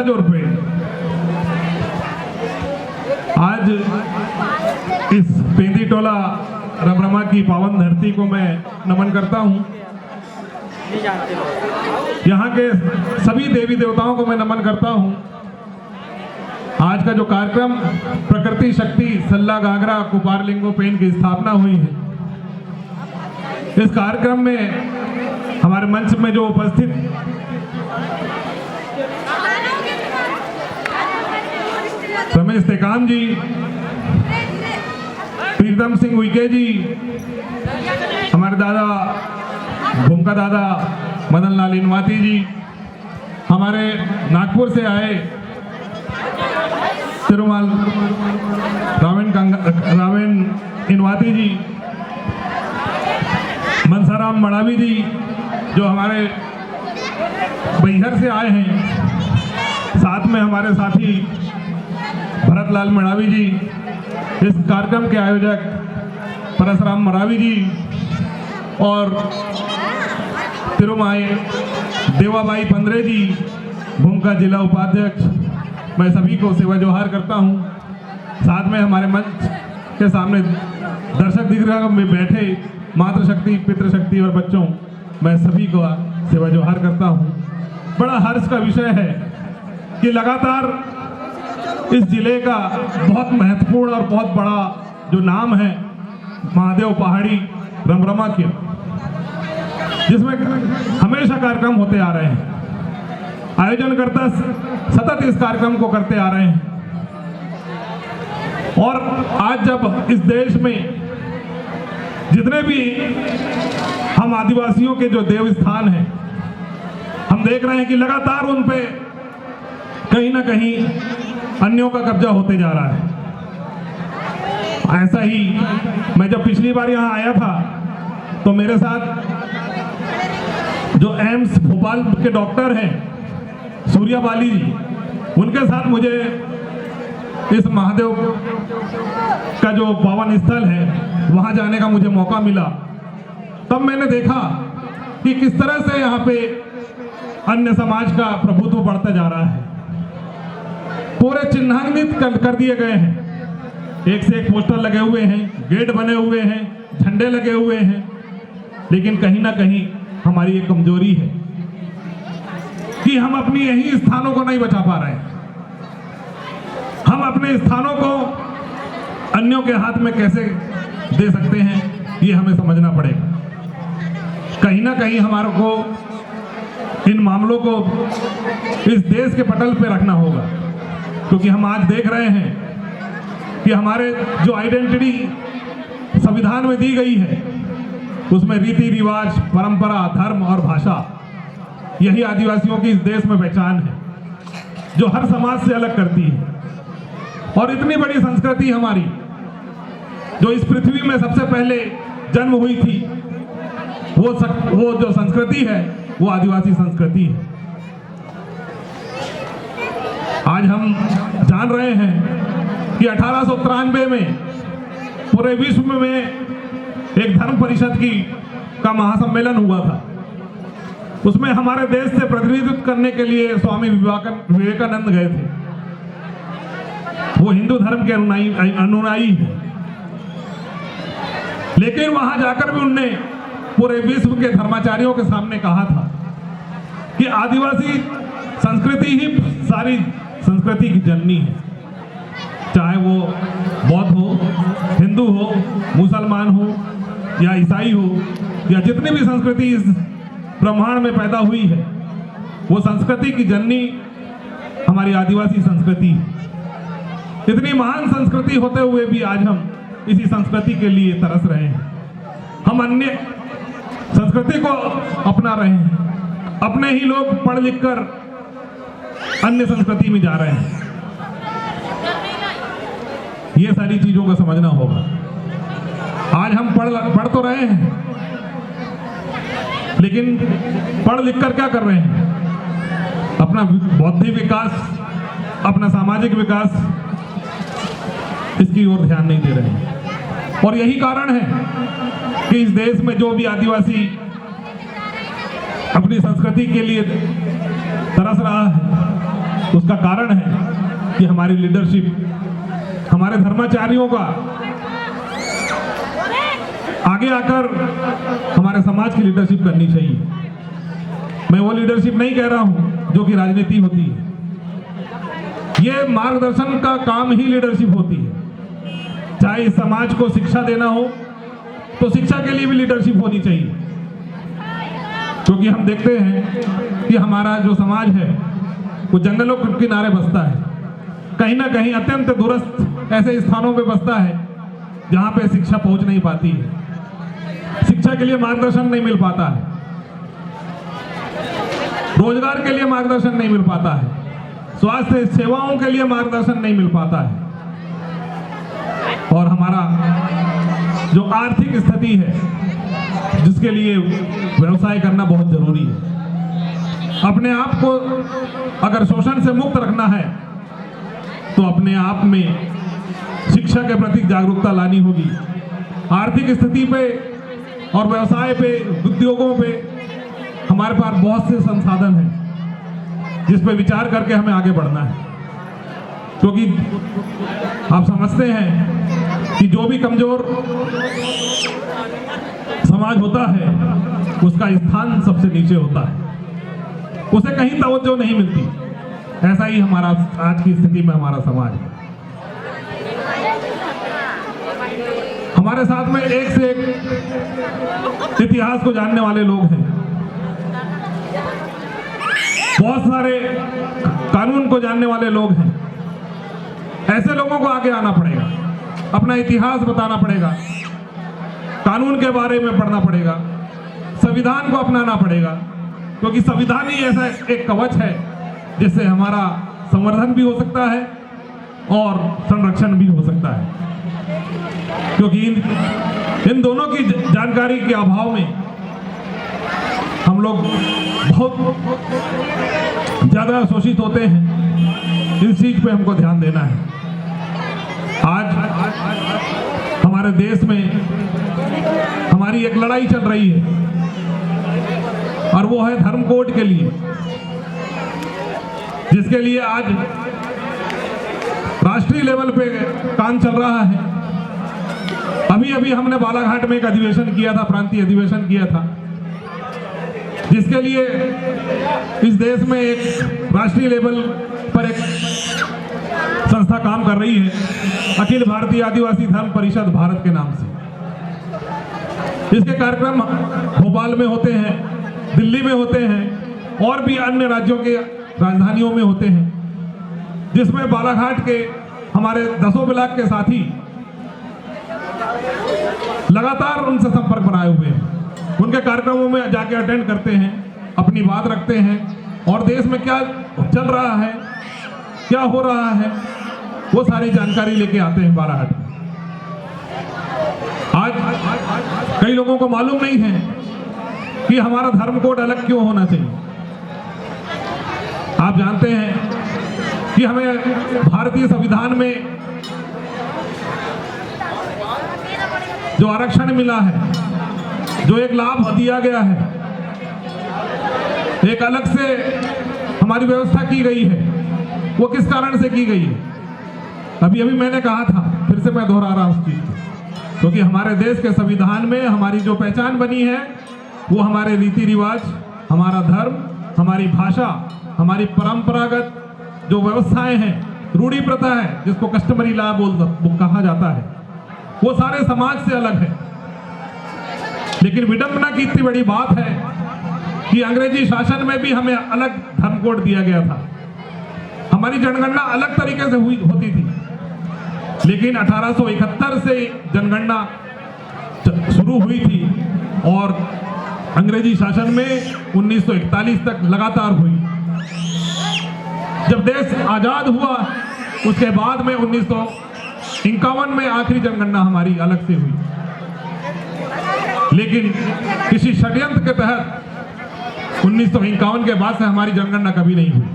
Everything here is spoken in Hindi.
सजोर पे आज इस पेंदी टोला रमरमा की पावन धरती को मैं नमन करता हूं। यहाँ के सभी देवी देवताओं को मैं नमन करता हूं। आज का जो कार्यक्रम प्रकृति शक्ति सल्ला गागरा कुपारलिंगो पेन की स्थापना हुई है, इस कार्यक्रम में हमारे मंच में जो उपस्थित रमेश टेकाम जी, प्रीतम सिंह उइके जी, हमारे दादा भूमका दादा मदन लाल इनवाती जी, हमारे नागपुर से आए तिरुमल रावेन इनवाती जी, मनसाराम मड़ावी जी जो हमारे बैहर से आए हैं, साथ में हमारे साथी भरतलाल मड़ावी जी, इस कार्यक्रम के आयोजक परशुराम मड़ावी जी और तिरुमाई देवाबाई पंद्रे जी, भूमका जिला उपाध्यक्ष, मैं सभी को सेवा जोहार करता हूं। साथ में हमारे मंच के सामने दर्शक दीर्घा में बैठे मातृशक्ति, पितृशक्ति और बच्चों, मैं सभी को सेवा जोहार करता हूं। बड़ा हर्ष का विषय है कि लगातार इस जिले का बहुत महत्वपूर्ण और बहुत बड़ा जो नाम है महादेव पहाड़ी रमरमा के, जिसमें हमेशा कार्यक्रम होते आ रहे हैं, आयोजनकर्ता सतत इस कार्यक्रम को करते आ रहे हैं। और आज जब इस देश में जितने भी हम आदिवासियों के जो देव स्थान हैं, हम देख रहे हैं कि लगातार उन पे कहीं ना कहीं अन्यों का कब्जा होते जा रहा है। ऐसा ही मैं जब पिछली बार यहाँ आया था तो मेरे साथ जो एम्स भोपाल के डॉक्टर हैं सूर्या बाली जी, उनके साथ मुझे इस महादेव का जो पावन स्थल है वहां जाने का मुझे मौका मिला। तब मैंने देखा कि किस तरह से यहाँ पे अन्य समाज का प्रभुत्व बढ़ता जा रहा है। पूरे चिन्हांकित कर दिए गए हैं, एक से एक पोस्टर लगे हुए हैं, गेट बने हुए हैं, झंडे लगे हुए हैं, लेकिन कहीं ना कहीं हमारी एक कमजोरी है कि हम अपनी यही स्थानों को नहीं बचा पा रहे हैं। हम अपने स्थानों को अन्यों के हाथ में कैसे दे सकते हैं, ये हमें समझना पड़ेगा। कहीं ना कहीं हमारे को इन मामलों को इस देश के पटल पे रखना होगा, क्योंकि हम आज देख रहे हैं कि हमारे जो आइडेंटिटी संविधान में दी गई है, उसमें रीति रिवाज, परंपरा, धर्म और भाषा, यही आदिवासियों की इस देश में पहचान है, जो हर समाज से अलग करती है। और इतनी बड़ी संस्कृति हमारी, जो इस पृथ्वी में सबसे पहले जन्म हुई थी, वो जो संस्कृति है वो आदिवासी संस्कृति है। आज हम जान रहे हैं कि 1893 में पूरे विश्व में एक धर्म परिषद का महासम्मेलन हुआ था। उसमें हमारे देश से प्रतिनिधित्व करने के लिए स्वामी विवेकानंद गए थे। वो हिंदू धर्म के अनुयायी हैं, लेकिन वहां जाकर भी उनने पूरे विश्व के धर्माचार्यों के सामने कहा था कि आदिवासी संस्कृति ही सारी संस्कृति की जननी है। चाहे वो बौद्ध हो, हिंदू हो, मुसलमान हो या ईसाई हो, या जितनी भी संस्कृति इस ब्रह्मांड में पैदा हुई है, वो संस्कृति की जननी हमारी आदिवासी संस्कृति है। इतनी महान संस्कृति होते हुए भी आज हम इसी संस्कृति के लिए तरस रहे हैं। हम अन्य संस्कृति को अपना रहे हैं, अपने ही लोग पढ़ लिख कर अन्य संस्कृति में जा रहे हैं। ये सारी चीजों को समझना होगा। आज हम पढ़ तो रहे हैं, लेकिन पढ़ लिख कर क्या कर रहे हैं? अपना बौद्धिक विकास, अपना सामाजिक विकास, इसकी ओर ध्यान नहीं दे रहे हैं। और यही कारण है कि इस देश में जो भी आदिवासी अपनी संस्कृति के लिए तरस रहा है, उसका कारण है कि हमारी लीडरशिप, हमारे धर्माचार्यों का आगे आकर हमारे समाज की लीडरशिप करनी चाहिए। मैं वो लीडरशिप नहीं कह रहा हूं जो कि राजनीति होती है, ये मार्गदर्शन का काम ही लीडरशिप होती है। चाहे इस समाज को शिक्षा देना हो तो शिक्षा के लिए भी लीडरशिप होनी चाहिए, क्योंकि हम देखते हैं कि हमारा जो समाज है वो जंगलों के किनारे बसता है, कहीं ना कहीं अत्यंत दूरस्थ ऐसे स्थानों पे बसता है जहां पे शिक्षा पहुंच नहीं पाती है, शिक्षा के लिए मार्गदर्शन नहीं मिल पाता है, रोजगार के लिए मार्गदर्शन नहीं मिल पाता है, स्वास्थ्य सेवाओं के लिए मार्गदर्शन नहीं मिल पाता है, और हमारा जो आर्थिक स्थिति है जिसके लिए व्यवसाय करना बहुत जरूरी है। अपने आप को अगर शोषण से मुक्त रखना है तो अपने आप में शिक्षा के प्रति जागरूकता लानी होगी। आर्थिक स्थिति पे और व्यवसाय पे, उद्योगों पे हमारे पास बहुत से संसाधन हैं जिस पे विचार करके हमें आगे बढ़ना है, क्योंकि आप समझते हैं कि जो भी कमजोर समाज होता है उसका स्थान सबसे नीचे होता है, उसे कहीं तवज्जो नहीं मिलती। ऐसा ही हमारा आज की स्थिति में हमारा समाज है। हमारे साथ में एक से एक इतिहास को जानने वाले लोग हैं, बहुत सारे कानून को जानने वाले लोग हैं। ऐसे लोगों को आगे आना पड़ेगा, अपना इतिहास बताना पड़ेगा, कानून के बारे में पढ़ना पड़ेगा, संविधान को अपनाना पड़ेगा, क्योंकि संविधान ही ऐसा एक कवच है जिससे हमारा संवर्धन भी हो सकता है और संरक्षण भी हो सकता है। क्योंकि इन दोनों की जानकारी के अभाव में हम लोग बहुत ज्यादा शोषित होते हैं। इस चीज पे हमको ध्यान देना है। आज हमारे देश में हमारी एक लड़ाई चल रही है और वो है धर्म कोड के लिए, जिसके लिए आज राष्ट्रीय लेवल पे काम चल रहा है। अभी अभी हमने बालाघाट में एक अधिवेशन किया था, प्रांतीय अधिवेशन किया था, जिसके लिए इस देश में एक राष्ट्रीय लेवल पर एक संस्था काम कर रही है, अखिल भारतीय आदिवासी धर्म परिषद भारत के नाम से। इसके कार्यक्रम भोपाल में होते हैं, दिल्ली में होते हैं और भी अन्य राज्यों के राजधानियों में होते हैं, जिसमें बालाघाट के हमारे 10 ब्लॉक के साथी लगातार उनसे संपर्क बनाए हुए हैं। उनके कार्यक्रमों में जाके अटेंड करते हैं, अपनी बात रखते हैं और देश में क्या चल रहा है, क्या हो रहा है, वो सारी जानकारी लेके आते हैं बालाघाट। आज कई लोगों को मालूम नहीं है कि हमारा धर्म कोड अलग क्यों होना चाहिए। आप जानते हैं कि हमें भारतीय संविधान में जो आरक्षण मिला है, जो एक लाभ दिया गया है, एक अलग से हमारी व्यवस्था की गई है, वो किस कारण से की गई है? अभी अभी मैंने कहा था, फिर से मैं दोहरा रहा हूं उस चीज को, क्योंकि हमारे देश के संविधान में हमारी जो पहचान बनी है वो हमारे रीति रिवाज, हमारा धर्म, हमारी भाषा, हमारी परंपरागत जो व्यवस्थाएं हैं, रूढ़ी प्रथा है जिसको कस्टमरी लॉ कहा जाता है, वो सारे समाज से अलग है। लेकिन विडंबना की इतनी बड़ी बात है कि अंग्रेजी शासन में भी हमें अलग धर्म कोड दिया गया था। हमारी जनगणना अलग तरीके से होती थी, लेकिन 1871 से जनगणना शुरू हुई थी और अंग्रेजी शासन में 1941 तक लगातार हुई। जब देश आजाद हुआ उसके बाद में 1951 में आखिरी जनगणना हमारी अलग से हुई, लेकिन किसी षड्यंत्र के तहत 1951 के बाद से हमारी जनगणना कभी नहीं हुई।